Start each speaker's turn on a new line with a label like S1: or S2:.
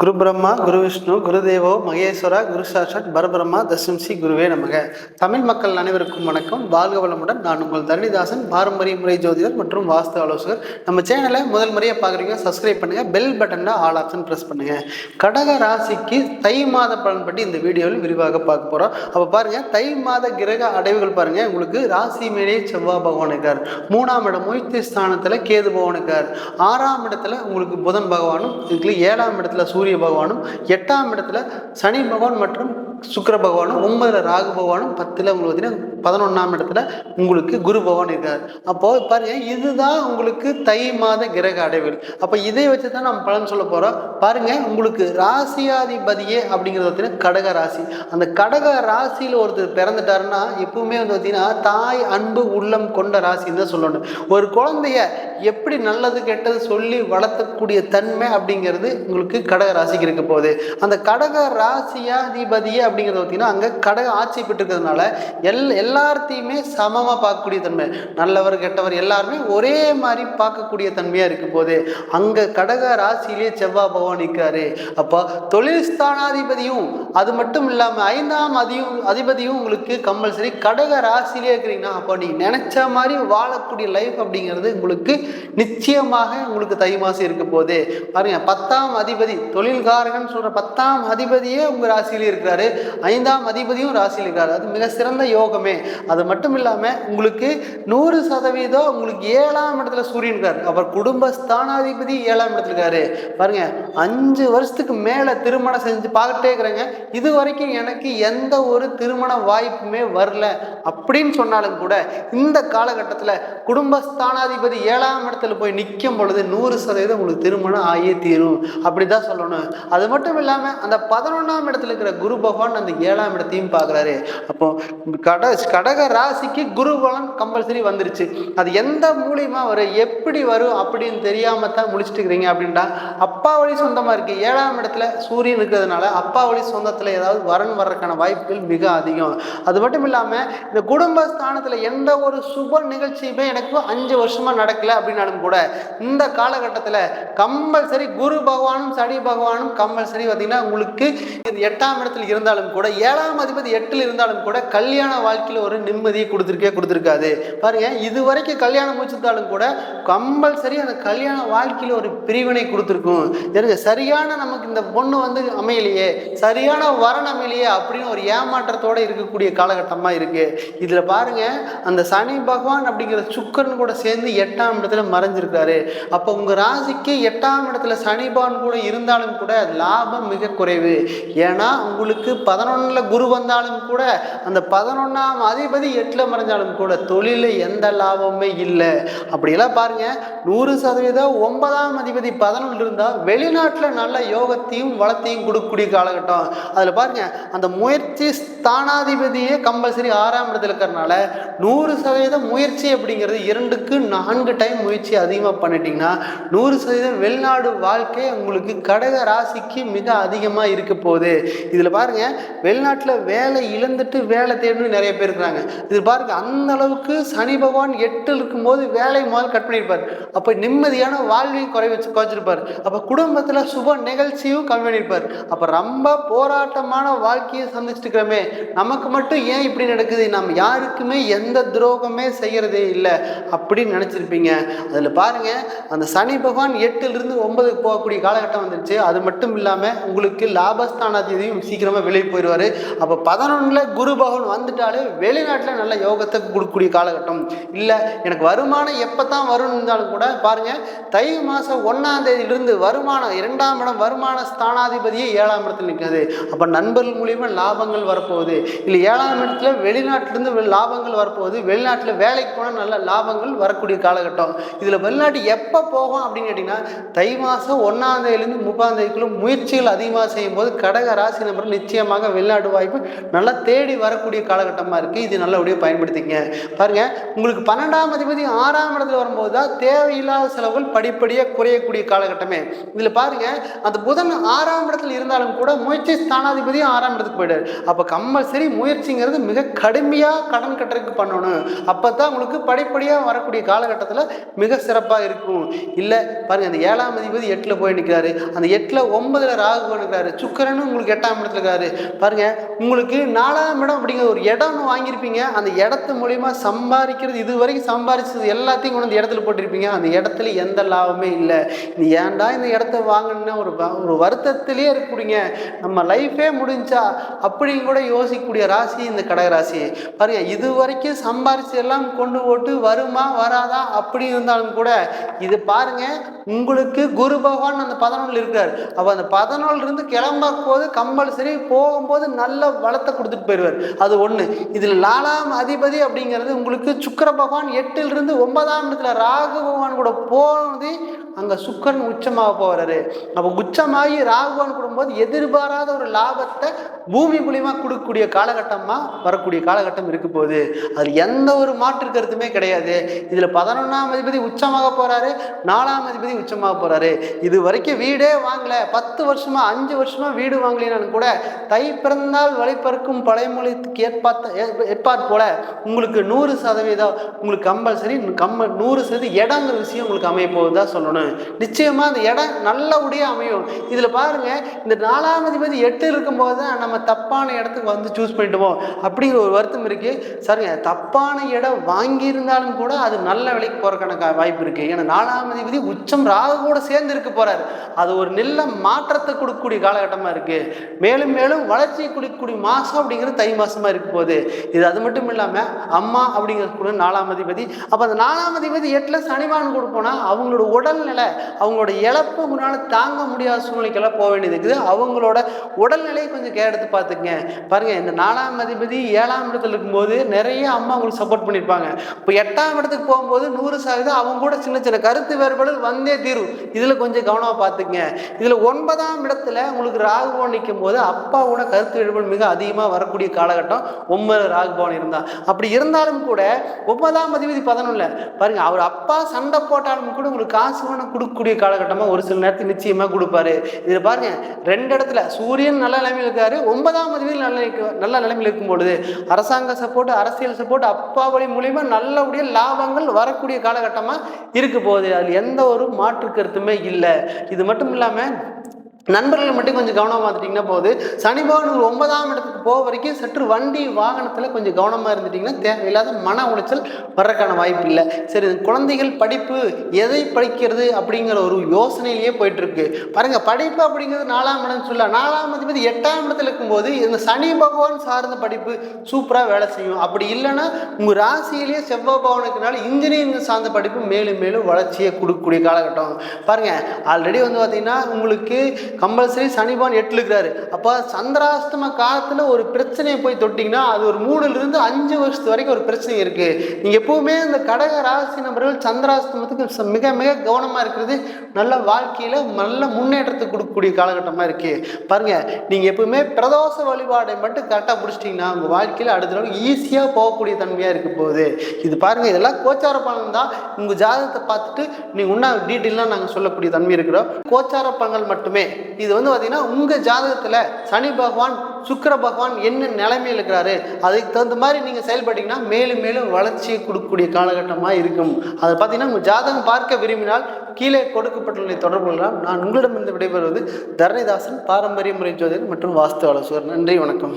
S1: குரு பிரம்மா குரு விஷ்ணு குரு தேவோ மகேஸ்வரா குரு சாட்சாத் பரபிரம்மா தசம்சி குருவே நமக. தமிழ் மக்கள் அனைவருக்கும் வணக்கம். வாழ்க வளமுடன். நான் உங்கள் தரணிதாசன், பாரம்பரிய முறை ஜோதிடர் மற்றும் வாஸ்து ஆலோசகர். நம்ம சேனலை முதல் முறையாக பார்க்குறீங்க, சப்ஸ்கிரைப் பண்ணுங்கள். பெல் பட்டனில் ஆல் ஆப்ஷன் ப்ரெஸ் பண்ணுங்கள். கடக ராசிக்கு தை மாத பலன் பற்றி இந்த வீடியோவில் விரிவாக பார்க்க போகிறோம். அப்போ பாருங்கள், தை மாத கிரக அடைவுகள் பாருங்கள். உங்களுக்கு ராசி மேலே செவ்வாய் பகவான் இருக்கார், 3ஆம் இடம் முயற்சி ஸ்தானத்தில் கேது பகவான் இருக்கார், 6ஆம் இடத்துல உங்களுக்கு புதன் பகவானும், இதுக்கு 7ஆம் இடத்துல சூரிய பகவானும், 8ஆம் இடத்துல சனி பகவான் மற்றும் சுக்கிர பகவானும், 9ல் ராகு பகவானும், 10ல் உங்களுக்கு பார்த்தீங்கன்னா 11ஆம் இடத்துல உங்களுக்கு குரு பகவான் இருக்கார். அப்போ பாருங்க, இதுதான் உங்களுக்கு தை மாத கிரக அடைவுகள். அப்போ இதை வச்சு தான் நம்ம பலன் சொல்ல போறோம். பாருங்க, உங்களுக்கு ராசியாதிபதியே அப்படிங்கிறது பார்த்தீங்கன்னா கடக ராசி. அந்த கடக ராசியில் ஒருத்தர் பிறந்துட்டாருன்னா எப்பவுமே வந்து பார்த்தீங்கன்னா தாய் அன்பு உள்ளம் கொண்ட ராசின்னு தான் சொல்லணும். ஒரு குழந்தைய எப்படி நல்லது கெட்டது சொல்லி வளர்த்தக்கூடிய தன்மை அப்படிங்கிறது உங்களுக்கு கடக ராசிக்கு இருக்க போகுது. அந்த கடக ராசியாதிபதியே அப்படிங்கிறது பார்த்தீங்கன்னா அங்கே கடக ஆட்சி பெற்றிருக்கிறதுனால எல்லாத்தையுமே சமமாக பார்க்கக்கூடிய தன்மை, நல்லவர் கெட்டவர் எல்லாருமே ஒரே மாதிரி பார்க்கக்கூடிய தன்மையாக இருக்க போது அங்கே கடக ராசியிலே செவ்வாய் பகவான் நிற்காரு. அப்போ தொழில் ஸ்தானாதிபதியும் அது மட்டும் இல்லாமல் 5ஆம் அதிபதியும் உங்களுக்கு கம்பல்சரி கடக ராசியிலே இருக்கிறீங்கன்னா அப்போ நீங்கள் நினைச்ச மாதிரி வாழக்கூடிய லைஃப் அப்படிங்கிறது உங்களுக்கு நிச்சயமாக உங்களுக்கு தை மாதம் இருக்க போது. பாருங்க, 10ஆம் அதிபதி தொழில்காரகன் சொல்ற 10ஆம் அதிபதியே உங்க ராசியிலே இருக்கிறாரு, 5ஆம் அதிபதியும் ராசியில் இருக்காரு. அது மிக சிறந்த யோகமே. அது மட்டும் இல்லாம உங்களுக்கு 100% உங்களுக்கு 7ஆம் இடத்துல சூரியன் இருக்காரு. அவர் குடும்ப ஸ்தானாதிபதி 7ஆம் இடத்துல இருக்காரு. பாருங்க, 5 வருஷத்துக்கு மேல திருமணம் செஞ்சு பார்த்துட்டே இருக்கிறாங்க, இது வரைக்கும் எனக்கு எந்த ஒரு திருமண வாய்ப்புமே வரல அப்படின்னு சொன்னாலும் கூட இந்த காலகட்டத்தில் குடும்ப ஸ்தானாதிபதி 7ஆம் இடத்துல போய் நிற்கும் பொழுது 100% உங்களுக்கு திருமணம் ஆகியே தீரும் அப்படிதான் சொல்லணும். அது மட்டும் இல்லாம அந்த 11ஆம் இடத்துல இருக்கிற குரு பகவான் அந்த 7ஆம் இடத்தையும் பார்க்குறாரு. அப்போ கடக ராசிக்கு குரு பலன் கம்பல்சரி வந்துருச்சு. அது எந்த மூலியமா வரும், எப்படி வரும் அப்படின்னு தெரியாம தான் முடிச்சுட்டு இருக்கிறீங்க. அப்படின்ட்டா அப்பா வழி சொந்தமா இருக்கு, 7ஆம் இடத்துல சூரியன் இருக்கிறதுனால அப்பா வழி சொந்தத்துல ஏதாவது வரன் வர்றதுக்கான வாய்ப்புகள் மிக அதிகம். அது மட்டும் இல்லாம இந்த குடும்ப ஸ்தானத்துல எந்த ஒரு சுப நிகழ்ச்சியுமே எனக்கு 5 வருஷமா நடக்கல அப்படின்னாலும் கூட இந்த காலகட்டத்தில் கம்பல்சரி குரு பகவானும் சனி பகவானும் கம்பல்சரி பார்த்தீங்கன்னா உங்களுக்கு 8ஆம் இடத்துல இருந்தாலும் கூட 7ஆம் அதிபதி 8ல் இருந்தாலும் கூட கல்யாண வாழ்க்கையில் ஒரு நிம்மதியை கொடுத்துருக்காது. பாருங்க, இது வரைக்கும் கல்யாணம் முடிச்சிருந்தாலும் கூட கம்பல்சரி அந்த கல்யாண வாழ்க்கையில் ஒரு பிரிவினை கொடுத்துருக்கும். எனக்கு சரியான நமக்கு இந்த பொண்ணு வந்து அமையலையே, சரியான வரன் அமையலையே அப்படின்னு ஒரு ஏமாற்றத்தோட இருக்கக்கூடிய காலகட்டமாக இருக்கு. இதுல பாருங்க, அந்த சனி பகவான் அப்படிங்கிற சுக்கரன் கூட சேர்ந்து 8ஆம் இடத்துல மறைஞ்சிருக்காரு. அப்போ உங்க ராசிக்கு 8ஆம் இடத்துல சனி பகவான் கூட இருந்தாலும் கூட லாபம் மிக குறைவு. ஏன்னா உங்களுக்கு 11ல் குரு வந்தாலும் கூட அந்த 11ஆம் அதிபதி 8ல் மறைஞ்சாலும் கூட தொழில எந்த லாபமுமே இல்லை. அப்படியெல்லாம் பாருங்க, 100% 9ஆம் அதிபதி 11ல் இருந்தா வெளிநாட்டில் நல்ல யோகத்தையும் வளத்தையும் கொடுக்கக்கூடிய காலகட்டம். அதுல பாருங்க, அந்த முயற்சி ஸ்தானாதிபதியே கம்பல்சரி 6ஆம் இடத்துல இருக்கிறதுனால 100% முயற்சி அப்படிங்கிறது 2க்கு 4 டைம் முயற்சி அதிகமாக பண்ணிட்டீங்கன்னா 100% வெளிநாடு வாழ்க்கை உங்களுக்கு கடக ராசிக்கு மிக அதிகமாக இருக்க போகுது. இதில் பாருங்க, வெளிநாட்டில் வேலை இழந்துட்டு வேலை தேடணும் நிறைய பேர் இருக்கிறாங்க. இது பாருங்க, அந்த அளவுக்கு சனி பகவான் 8ல் இருக்கும்போது வேலை முதல் கட் பண்ணியிருப்பார். அப்போ நிம்மதியான வாழ்வையும் குறைச்சிருப்பார். அப்போ குடும்பத்தில் சுப நிகழ்ச்சியும் கம்மி பண்ணியிருப்பார். அப்போ ரொம்ப போராட்டமான வாழ்க்கையை சந்திச்சுட்டு இருக்கிறோமே, நமக்கு மட்டும் ஏன் இப்படி நடக்குது, நம்ம யாருக்குமே எந்த துரோகமே செய்யறதே இல்லை அப்படின்னு நினைச்சிருப்பீங்க. அதுல பாருங்க, அந்த சனி பகவான் 8லிருந்து 9க்கு போகக்கூடிய காலகட்டம் வந்துருச்சு. அது மட்டும் இல்லாம உங்களுக்கு லாபஸ்தானாதிபதியும் சீக்கிரமா வெளியே போயிடுவாரு. அப்ப 11ல் குரு பகவான் வந்துட்டாலே வெளிநாட்டுல நல்ல யோகத்தை கொடுக்கக்கூடிய காலகட்டம். இல்ல எனக்கு வருமானம் எப்பதான் வரும் இருந்தாலும் கூட பாருங்க, தை மாசம் 1ஆம் தேதியிலிருந்து வருமானம் 2ஆம் இடம் வருமான ஸ்தானாதிபதியே 7ஆம் இடத்துல நிற்காது. அப்ப நண்பர்கள் மூலியமா லாபங்கள் வரப்போகுது. இல்ல 7ஆம் இடத்துல வெளிநாட்டிலிருந்து லாபங்கள் வரப்போகுது. வெளிநாட்டுல வேலைக்கு போனால் நல்ல லாபங்கள் வரக்கூடிய காலகட்டம். இதுல வெளிநாட்டு எப்போ போகும் அப்படின்னு கேட்டீங்கன்னா தை மாசம் 1ஆம் தேதியிலிருந்து 30ஆம் தேதிக்குள்ள முயற்சிகள் அதிகமாக செய்யும் போது கடக ராசி நபர் நிச்சயமாக நிச்சயமாக வெளிநாடு வாய்ப்பு நல்லா தேடி வரக்கூடிய காலகட்டமாக இருக்குது. இது நல்லபடியாக பயன்படுத்திங்க. பாருங்கள், உங்களுக்கு 12ஆம் அதிபதி 6ஆம் இடத்துல வரும்போது தான் தேவையில்லாத செலவுகள் படிப்படியாக குறையக்கூடிய காலகட்டமே. இதில் பாருங்கள், அந்த புதன் 6ஆம் இடத்துல இருந்தாலும் கூட முயற்சி ஸ்தானாதிபதி 6ஆம் இடத்துக்கு போயிடுறாரு. அப்போ கம்பல்சரி முயற்சிங்கிறது மிக கடுமையாக கடன் கட்டுறதுக்கு பண்ணணும். அப்போ தான் உங்களுக்கு படிப்படியாக வரக்கூடிய காலகட்டத்தில் மிக சிறப்பாக இருக்கும். இல்லை பாருங்கள், அந்த 7ஆம் அதிபதி 8ல் போய் நிற்கிறாரு. அந்த 8ல் 9ல் ராகு போய் நிற்கிறாரு. சுக்கிரனும் உங்களுக்கு 8ஆம் இடத்துல இருக்காரு. பாருங்கள், உங்களுக்கு 4ஆம் இடம் அப்படிங்கிற ஒரு இடம் வாங்கியிருப்பீங்க. அந்த இடத்து மூலிமா சம்பாதிக்கிறது, இது வரைக்கும் சம்பாதிச்சது எல்லாத்தையும் கொண்டு அந்த இடத்துல போட்டிருப்பீங்க. அந்த இடத்துல எந்த லாபமே இல்லை. நீ ஏன்டா இந்த இடத்த வாங்கினா ஒரு வருத்தத்திலே இருக்கக்கூடிய நம்ம லைஃபே முடிஞ்சா அப்படின்னு கூட யோசிக்கக்கூடிய ராசி இந்த கடக ராசி. பாருங்க, இது வரைக்கும் சம்பாதிச்சு எல்லாம் கொண்டு போட்டு வருமா வராதா அப்படி இருந்தாலும் கூட இது பாருங்க, உங்களுக்கு குரு பகவான் அந்த 11 இருக்காரு. அப்போ அந்த 11 இருந்து கிளம்ப போது கம்பல்சரி போகும்போது நல்ல வளத்தை கொடுத்துட்டு போயிடுவார். அது ஒன்று. இதில் 4ஆம் அதிபதி அப்படிங்கிறது உங்களுக்கு சுக்கிர பகவான் 8ல் இருந்து 9ஆம் இடத்துல ராகு பகவான் கூட போனது. அங்கே சுக்கிரன் உச்சமாக போகிறாரு. அப்போ உச்சமாகி ராகுவான் கொடுக்கும்போது எதிர்பாராத ஒரு லாபத்தை பூமி மூலியமாக கொடுக்கக்கூடிய காலகட்டமாக வரக்கூடிய காலகட்டம் இருக்க போகுது. அது எந்த ஒரு மாற்று கருத்துமே கிடையாது. இதில் 11ஆம் அதிபதி உச்சமாக போகிறாரு, 4ஆம் அதிபதி உச்சமாக போகிறாரு. இது வரைக்கும் வீடே வாங்கலை, 10 வருஷமா 5 வருஷமா வீடு வாங்கலினாலும் கூட தை பிறந்தால் வழிபறக்கும் பழைமொழிக்கு ஏற்பாட் போல உங்களுக்கு 100% உங்களுக்கு கம்பல்சரி 100% இடங்கிற விஷயம் உங்களுக்கு அமைய போகுதுதான் சொல்லணும். நிச்சயமா அந்த இடம் நல்லபடியா அமையும். இதுல பாருங்க, இந்த 4ஆம் அதிபதி 8 இருக்கும்போது தான் நம்ம தப்பான இடத்துக்கு வந்து சூஸ் பண்ணிட்டோம் அப்படிங்கிற ஒரு வருத்தம் இருக்கு. சரிங்க, தப்பான இடம் வாங்கி இருந்தாலும் கூட அது நல்ல விலைக்கு போறதுக்கான வாய்ப்பு இருக்கு. ஏன்னா 4ஆம் அதிபதி உச்சம் ராகு கூட சேர்ந்து இருக்க போறாரு. அது ஒரு நல்ல மாற்றத்தை கொடுக்கக்கூடிய காலகட்டமா இருக்கு. மேலும் மேலும் வளர்ச்சியை கொடுக்கக்கூடிய மாசம் அப்படிங்கிறது தை மாசமா இருக்க போகுது. இது அது மட்டும் இல்லாம அம்மா அப்படிங்கிறது கூட 4ஆம் அதிபதி. அப்ப அந்த 4ஆம் அதிபதி 8ல சனிவான் கொடுப்போனா அவங்களோட உடல்நிலை, அவங்களோட இழப்பு முன்னால தாங்க முடியாத சூழ்நிலைக்கெல்லாம் போக வேண்டியது இருக்குது. அவங்களோட உடல்நிலையை கொஞ்சம் கேர் எடுத்து பார்த்துக்குங்க. பாருங்க, இந்த 4ஆம் அதிபதி 7ஆம் இடத்துல இருக்கும்போது நிறைய அம்மா உங்களுக்கு சப்போர்ட் பண்ணியிருப்பாங்க. இப்போ 8ஆம் இடத்துக்கு போகும்போது 100% அவங்க கூட சின்ன சின்ன கருத்து வேறுபாடுகள் வந்தே தீரும். இதில் கொஞ்சம் கவனமாக பார்த்துக்குங்க. இதில் 9ஆம் இடத்துல உங்களுக்கு ராகுபவன் நிற்கும் போது அப்பாவோட கருத்து வேறுபாடு மிக அதிகமாக வரக்கூடிய காலகட்டம் 9 ராகுபவன் இருந்தால். அப்படி இருந்தாலும் கூட 9ஆம் அதிபதி 11 பாருங்க, அவர் அப்பா சண்டை போட்டாலும் கூட உங்களுக்கு காசு கொடுக்கக்கூடிய காலகட்டமாக ஒரு சில நேரத்தில் நிச்சயமாக கொடுப்பாரு. இதில் பாருங்க, 2 இடத்துல சூரியன் நல்ல நிலைமையில் இருக்காரு, 9ஆம் அதிபதி நல்ல நிலைமையில் இருக்கும் பொழுது அரசாங்க சப்போர்ட், அரசியல் சப்போர்ட், அப்பா வழி மூலியமா நல்லபடிய லாபங்கள் வரக்கூடிய காலகட்டமா இருக்க போகுது. அதில் எந்த ஒரு மாற்று கருத்துமே இல்லை. இது மட்டும் இல்லாம நண்பர்கள் மட்டும் கொஞ்சம் கவனமாக பார்த்துட்டிங்கன்னா போகுது. சனி பகவான் 9ஆம் இடத்துக்கு போக வரைக்கும் சற்று வண்டி வாகனத்தில் கொஞ்சம் கவனமாக இருந்துட்டிங்கன்னா தேவையில்லாத மன உளைச்சல் வர்றதுக்கான வாய்ப்பு இல்லை. சரி, குழந்தைகள் படிப்பு எதை படிக்கிறது அப்படிங்கிற ஒரு யோசனையிலேயே போயிட்டுருக்கு. பாருங்கள், படிப்பு அப்படிங்கிறது 4ஆம் இடம்னு சொல்ல, 4ஆம் அதிபதி 8ஆம் இடத்துல இருக்கும்போது இந்த சனி பகவான் சார்ந்த படிப்பு சூப்பராக வேலை செய்யும். அப்படி இல்லைன்னா உங்கள் ராசியிலேயே செவ்வாய் பகவானுக்குனால இன்ஜினியரிங் சார்ந்த படிப்பு மேலும் மேலும் வளர்ச்சியை கொடுக்கக்கூடிய காலகட்டம். பாருங்கள், ஆல்ரெடி வந்து பார்த்தீங்கன்னா உங்களுக்கு கம்பல்சரி சனிபான் 8 இருக்கிறாரு. அப்போ சந்திராஷ்டம காலத்தில் ஒரு பிரச்சனையை போய் தொட்டிங்கன்னா அது ஒரு 3லிருந்து 5 வருஷத்து வரைக்கும் ஒரு பிரச்சனை இருக்குது. நீங்கள் எப்போவுமே இந்த கடக ராசி நபர்கள் சந்திராஷ்டமத்துக்கு மிக மிக கவனமாக இருக்கிறது நல்ல வாழ்க்கையில் நல்ல முன்னேற்றத்தை கொடுக்கக்கூடிய காலகட்டமாக இருக்குது. பாருங்கள், நீங்கள் எப்பவுமே பிரதோஷ வழிபாடை மட்டும் கரெக்டாக பிடிச்சிட்டிங்கன்னா உங்கள் வாழ்க்கையில் அடுத்த நாள் ஈஸியாக போகக்கூடிய தன்மையாக இருக்க போகுது. இது பாருங்கள், இதெல்லாம் கோச்சார பலன் தான். உங்கள் ஜாதகத்தை பார்த்துட்டு நீங்கள் இன்னும் டீட்டெயிலாக நாங்கள் சொல்லக்கூடிய தன்மை இருக்கிறோம். கோச்சார பலன்கள் மட்டுமே. இது வந்து பார்த்தீங்கன்னா உங்கள் ஜாதகத்தில் சனி பகவான் சுக்கிர பகவான் என்ன நிலைமையில் இருக்கிறாரு அதுக்கு தகுந்த மாதிரி நீங்கள் செயல்பட்டீங்கன்னா மேலும் மேலும் வளர்ச்சியை கொடுக்கக்கூடிய காலகட்டமாக இருக்கும். அதை பார்த்தீங்கன்னா உங்கள் ஜாதகம் பார்க்க விரும்பினால் கீழே கொடுக்கப்பட்டுள்ள தொடர்பு கொள்ளலாம். நான் உங்களிடமிருந்து விடைபெறுவது தரணிதாசன், பாரம்பரிய முறை ஜோதிடர் மற்றும் வாஸ்து ஆலோசகர். நன்றி, வணக்கம்.